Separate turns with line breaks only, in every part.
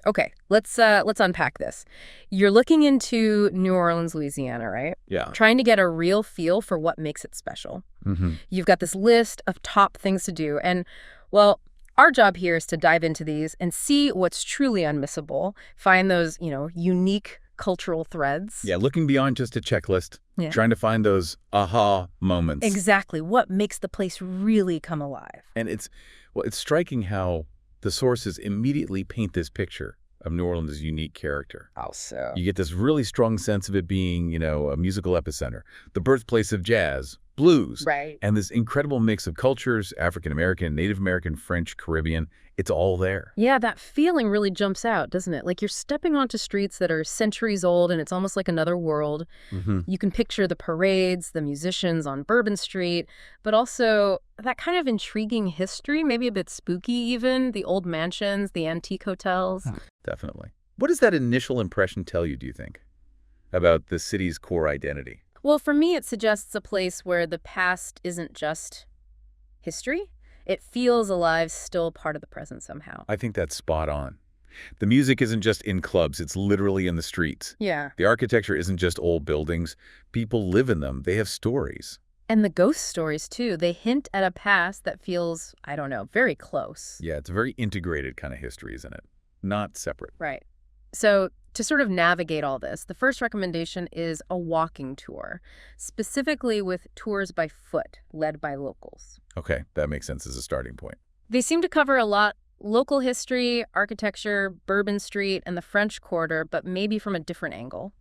Okay, let's unpack this. You're looking into New Orleans, Louisiana, right?
Yeah.
Trying to get a real feel for what makes it special. You've got this list of top things to do, and, well, our job here is to dive into these and see what's truly unmissable, find those, unique cultural threads.
Yeah, looking beyond just a checklist,
Yeah.
trying to find those aha moments.
Exactly. What makes the place really come alive?
And it's striking how the sources immediately paint this picture of New Orleans' unique character.
How so?
You get this really strong sense of it being, a musical epicenter, the birthplace of jazz, blues,
Right.
and this incredible mix of cultures, African-American, Native American, French, Caribbean. It's all there.
Yeah, that feeling really jumps out, doesn't it? Like you're stepping onto streets that are centuries old and it's almost like another world. You can picture the parades, the musicians on Bourbon Street, but also that kind of intriguing history, maybe a bit spooky even, the old mansions, the antique hotels.
Definitely. What does that initial impression tell you, do you think, about the city's core identity?
Well, for me, it suggests a place where the past isn't just history. It feels alive, still part of the present somehow.
I think that's spot on. The music isn't just in clubs, it's literally in the streets.
Yeah.
The architecture isn't just old buildings. People live in them. They have stories.
And the ghost stories, too. They hint at a past that feels, I don't know, very close.
Yeah, it's a very integrated kind of history, isn't it? Not separate.
Right. So to sort of navigate all this, the first recommendation is a walking tour, specifically with tours by foot led by locals.
Okay, that makes sense as a starting point.
They seem to cover a lot: local history, architecture, Bourbon Street, and the French Quarter, but maybe from a different angle.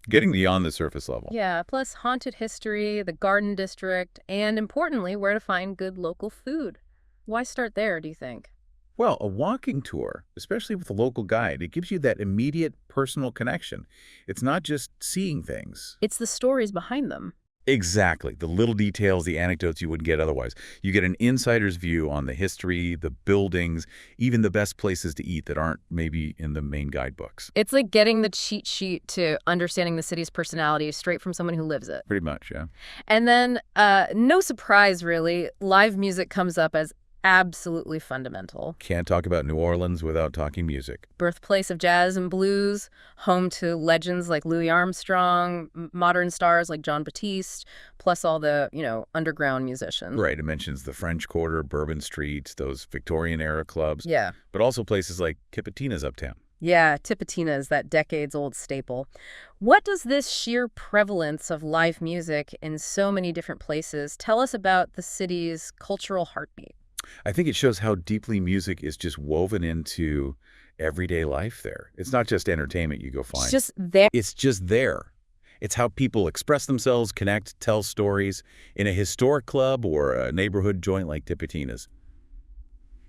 Getting beyond the surface level.
Yeah, plus haunted history, the Garden District, and importantly, where to find good local food. Why start there, do you think?
Well, a walking tour, especially with a local guide, it gives you that immediate personal connection. It's not just seeing things.
It's the stories behind them.
Exactly. The little details, the anecdotes you wouldn't get otherwise. You get an insider's view on the history, the buildings, even the best places to eat that aren't maybe in the main guidebooks.
It's like getting the cheat sheet to understanding the city's personality straight from someone who lives it.
Pretty much, yeah.
And then, no surprise really, live music comes up as absolutely fundamental.
Can't talk about New Orleans without talking music.
Birthplace of jazz and blues, home to legends like Louis Armstrong, modern stars like John Batiste, plus all the, underground musicians.
Right, it mentions the French Quarter, Bourbon Street, those Victorian-era clubs.
Yeah.
But also places like Tipitina's uptown.
Yeah, Tipitina is that decades-old staple. What does this sheer prevalence of live music in so many different places tell us about the city's cultural heartbeat?
I think it shows how deeply music is just woven into everyday life there. It's not just entertainment you go find.
It's just there.
It's just there. It's how people express themselves, connect, tell stories in a historic club or a neighborhood joint like Tipitina's.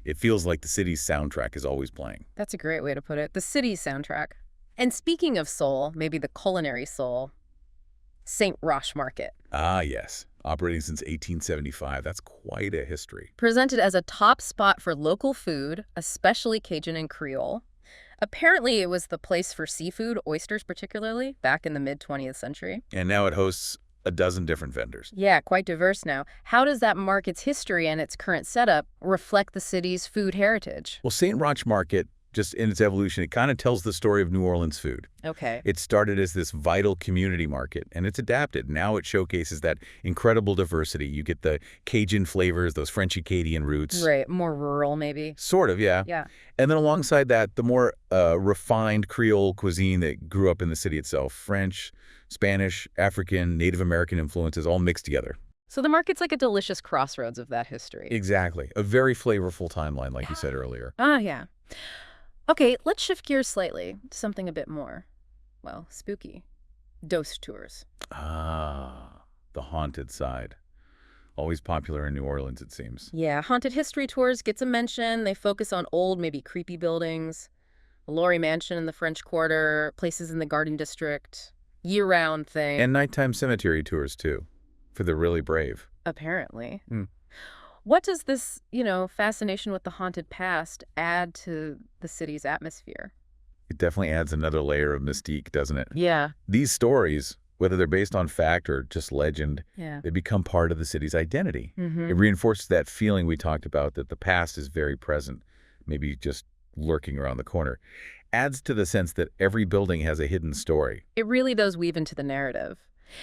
It feels like the city's soundtrack is always playing.
That's a great way to put it. The city's soundtrack. And speaking of soul, maybe the culinary soul, St. Roch Market.
Ah, yes. Operating since 1875. That's quite a history.
Presented as a top spot for local food, especially Cajun and Creole. Apparently, it was the place for seafood, oysters particularly, back in the mid-20th century.
And now it hosts a dozen different vendors.
Yeah, quite diverse now. How does that market's history and its current setup reflect the city's food heritage?
Well, St. Roch Market, just in its evolution, it kind of tells the story of New Orleans food.
Okay.
It started as this vital community market, and it's adapted. Now it showcases that incredible diversity. You get the Cajun flavors, those French Acadian roots.
Right, more rural maybe.
Sort of, yeah.
Yeah.
And then alongside that, the more refined Creole cuisine that grew up in the city itself. French, Spanish, African, Native American influences all mixed together.
So the market's like a delicious crossroads of that history.
Exactly. A very flavorful timeline, like you said earlier.
Ah, yeah. Okay, let's shift gears slightly to something a bit more, well, spooky. Ghost tours.
Ah, the haunted side. Always popular in New Orleans, it seems.
Yeah, haunted history tours gets a mention. They focus on old, maybe creepy buildings. The Laurie Mansion in the French Quarter, places in the Garden District. Year-round thing.
And nighttime cemetery tours, too, for the really brave.
Apparently.
Mm.
What does this, fascination with the haunted past add to the city's atmosphere?
It definitely adds another layer of mystique, doesn't it?
Yeah.
These stories, whether they're based on fact or just legend, they become part of the city's identity. It reinforces that feeling we talked about that the past is very present, maybe just lurking around the corner. adds to the sense that every building has a hidden story.
It really does weave into the narrative.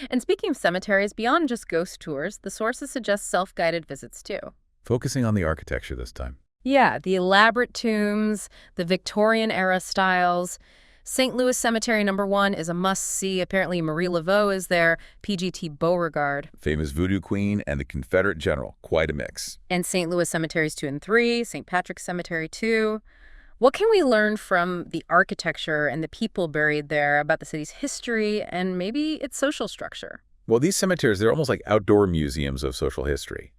And speaking of cemeteries, beyond just ghost tours, the sources suggest self-guided visits too.
Focusing on the architecture this time.
Yeah, the elaborate tombs, the Victorian-era styles. St. Louis Cemetery No. 1 is a must-see. Apparently Marie Laveau is there, PGT Beauregard.
Famous voodoo queen and the Confederate general. Quite a mix.
And St. Louis Cemeteries 2 and 3, St. Patrick's Cemetery 2. What can we learn from the architecture and the people buried there about the city's history and maybe its social structure?
Well, these cemeteries, they're almost like outdoor museums of social history.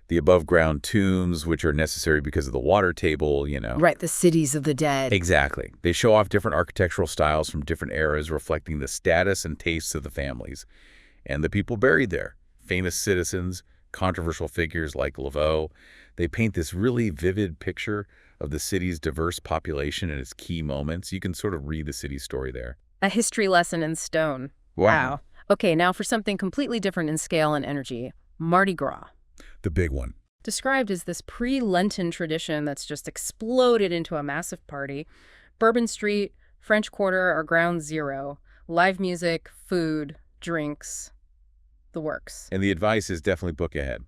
The above-ground tombs, which are necessary because of the water table,
Right, the cities of the dead.
Exactly. They show off different architectural styles from different eras, reflecting the status and tastes of the families and the people buried there. Famous citizens, controversial figures like Laveau. They paint this really vivid picture of the city's diverse population and its key moments. You can sort of read the city's story there.
A history lesson in stone. Wow. Okay, now for something completely different in scale and energy. Mardi Gras.
The big one.
Described as this pre-Lenten tradition that's just exploded into a massive party. Bourbon Street, French Quarter are ground zero. Live music, food, drinks, the works.
And the advice is definitely book ahead.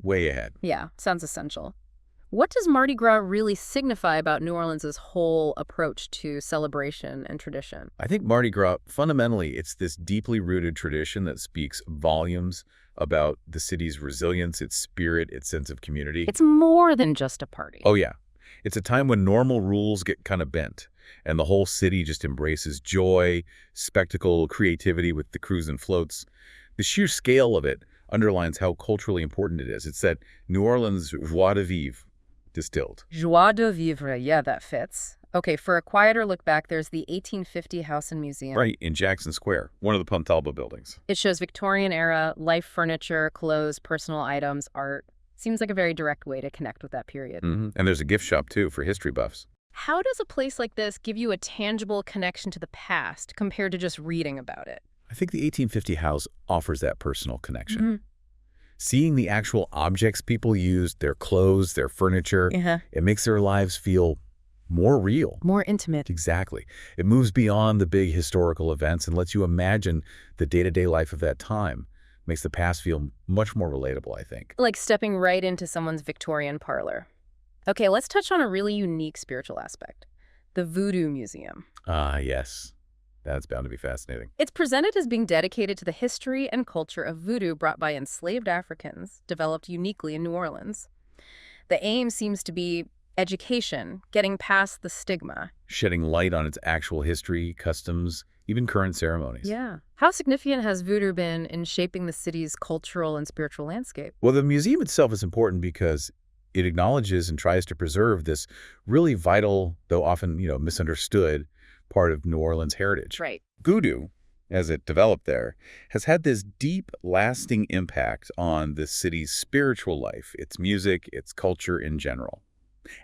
Way ahead.
Yeah, sounds essential. What does Mardi Gras really signify about New Orleans' whole approach to celebration and tradition?
I think Mardi Gras, fundamentally, it's this deeply rooted tradition that speaks volumes about the city's resilience, its spirit, its sense of community.
It's more than just a party.
Oh, yeah. It's a time when normal rules get kind of bent, and the whole city just embraces joy, spectacle, creativity with the crews and floats. The sheer scale of it underlines how culturally important it is. It's that New Orleans joie de vivre distilled.
Joie de vivre, yeah, that fits. Okay, for a quieter look back, there's the 1850 House and Museum.
Right, in Jackson Square, one of the Pontalba buildings.
It shows Victorian-era, life furniture, clothes, personal items, art. Seems like a very direct way to connect with that period.
And there's a gift shop, too, for history buffs.
How does a place like this give you a tangible connection to the past compared to just reading about it?
I think the 1850 house offers that personal connection. Seeing the actual objects people used, their clothes, their furniture, it makes their lives feel more real.
More intimate.
Exactly. It moves beyond the big historical events and lets you imagine the day-to-day life of that time. Makes the past feel much more relatable, I think.
Like stepping right into someone's Victorian parlor. Okay, let's touch on a really unique spiritual aspect. The Voodoo Museum.
Ah, yes. That's bound to be fascinating.
It's presented as being dedicated to the history and culture of voodoo brought by enslaved Africans, developed uniquely in New Orleans. The aim seems to be education, getting past the stigma.
Shedding light on its actual history, customs, even current ceremonies.
Yeah. How significant has voodoo been in shaping the city's cultural and spiritual landscape?
Well, the museum itself is important because it acknowledges and tries to preserve this really vital, though often, misunderstood part of New Orleans heritage.
Right.
Voodoo, as it developed there, has had this deep, lasting impact on the city's spiritual life, its music, its culture in general.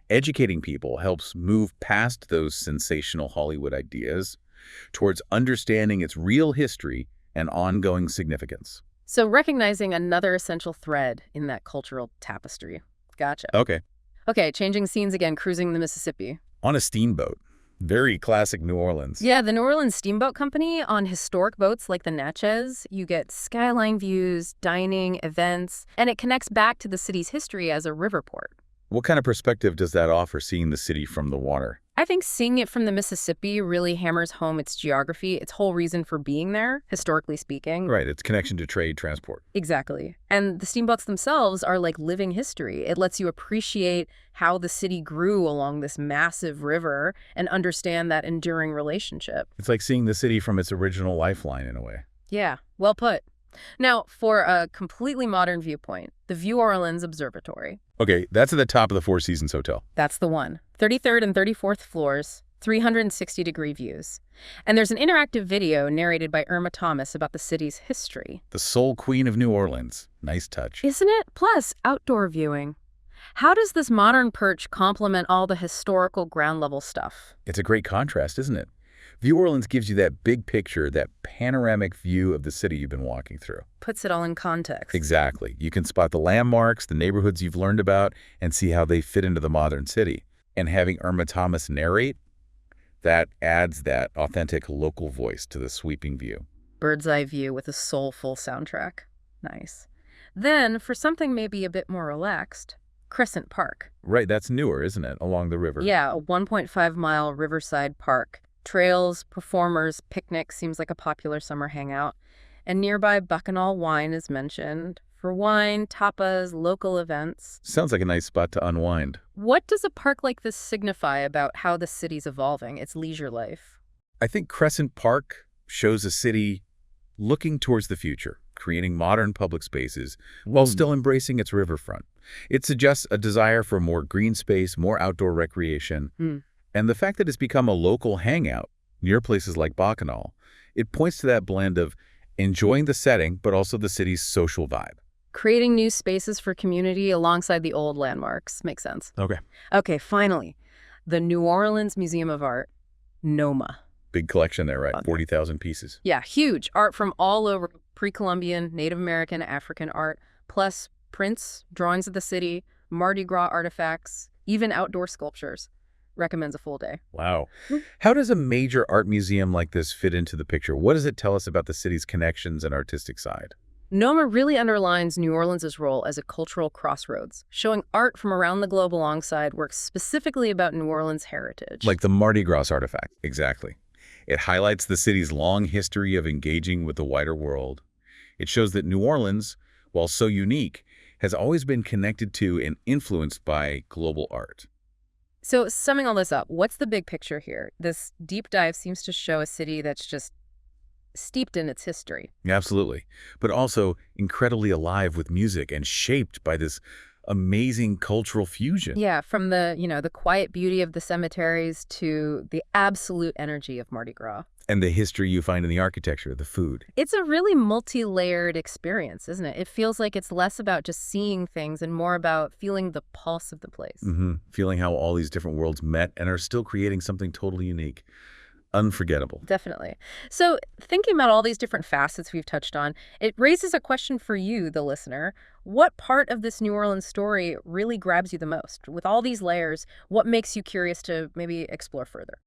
Educating people helps move past those sensational Hollywood ideas towards understanding its real history and ongoing significance.
So recognizing another essential thread in that cultural tapestry. Gotcha. Okay, changing scenes again, cruising the Mississippi.
On a steamboat. Very classic New Orleans.
Yeah, the New Orleans Steamboat Company. On historic boats like the Natchez, you get skyline views, dining, events, and it connects back to the city's history as a river port.
What kind of perspective does that offer, seeing the city from the water?
I think seeing it from the Mississippi really hammers home its geography, its whole reason for being there, historically speaking.
Right, its connection to trade, transport.
Exactly. And the steamboats themselves are like living history. It lets you appreciate how the city grew along this massive river and understand that enduring relationship.
It's like seeing the city from its original lifeline in a way.
Yeah, well put. Now, for a completely modern viewpoint, the View Orleans Observatory.
Okay, that's at the top of the Four Seasons Hotel.
That's the one. 33rd and 34th floors, 360-degree views. And there's an interactive video narrated by Irma Thomas about the city's history.
The Soul Queen of New Orleans. Nice touch.
Isn't it? Plus, outdoor viewing. How does this modern perch complement all the historical ground-level stuff?
It's a great contrast, isn't it? View Orleans gives you that big picture, that panoramic view of the city you've been walking through.
Puts it all in context.
Exactly. You can spot the landmarks, the neighborhoods you've learned about, and see how they fit into the modern city. And having Irma Thomas narrate, That adds that authentic local voice to the sweeping view.
Bird's eye view with a soulful soundtrack. Nice. Then, for something maybe a bit more relaxed, Crescent Park.
Right, that's newer, isn't it, along the river?
Yeah, a 1.5-mile riverside park. Trails, performers, picnics seems like a popular summer hangout. And nearby Bacchanal wine is mentioned. For wine, tapas, local events.
Sounds like a nice spot to unwind.
What does a park like this signify about how the city's evolving, its leisure life?
I think Crescent Park shows a city looking towards the future, creating modern public spaces while still embracing its riverfront. It suggests a desire for more green space, more outdoor recreation, and the fact that it's become a local hangout near places like Bacchanal, it points to that blend of enjoying the setting but also the city's social vibe.
Creating new spaces for community alongside the old landmarks. Makes sense.
Okay.
Okay, finally, the New Orleans Museum of Art, NOMA.
Big collection there, right? 40,000 pieces.
Yeah, huge. Art from all over, pre-Columbian, Native American, African art, plus prints, drawings of the city, Mardi Gras artifacts, even outdoor sculptures. Recommends a full day.
Wow. How does a major art museum like this fit into the picture? What does it tell us about the city's connections and artistic side?
NOMA really underlines New Orleans' role as a cultural crossroads, showing art from around the globe alongside works specifically about New Orleans' heritage.
Like the Mardi Gras artifact. Exactly. It highlights the city's long history of engaging with the wider world. It shows that New Orleans, while so unique, has always been connected to and influenced by global art.
So summing all this up, what's the big picture here? This deep dive seems to show a city that's just steeped in its history.
Absolutely. But also incredibly alive with music and shaped by this amazing cultural fusion.
Yeah, from the quiet beauty of the cemeteries to the absolute energy of Mardi Gras.
And the history you find in the architecture, the food.
It's a really multi-layered experience, isn't it? It feels like it's less about just seeing things and more about feeling the pulse of the place.
Feeling how all these different worlds met and are still creating something totally unique. Unforgettable.
Definitely. So thinking about all these different facets we've touched on, it raises a question for you, the listener. What part of this New Orleans story really grabs you the most? With all these layers, what makes you curious to maybe explore further?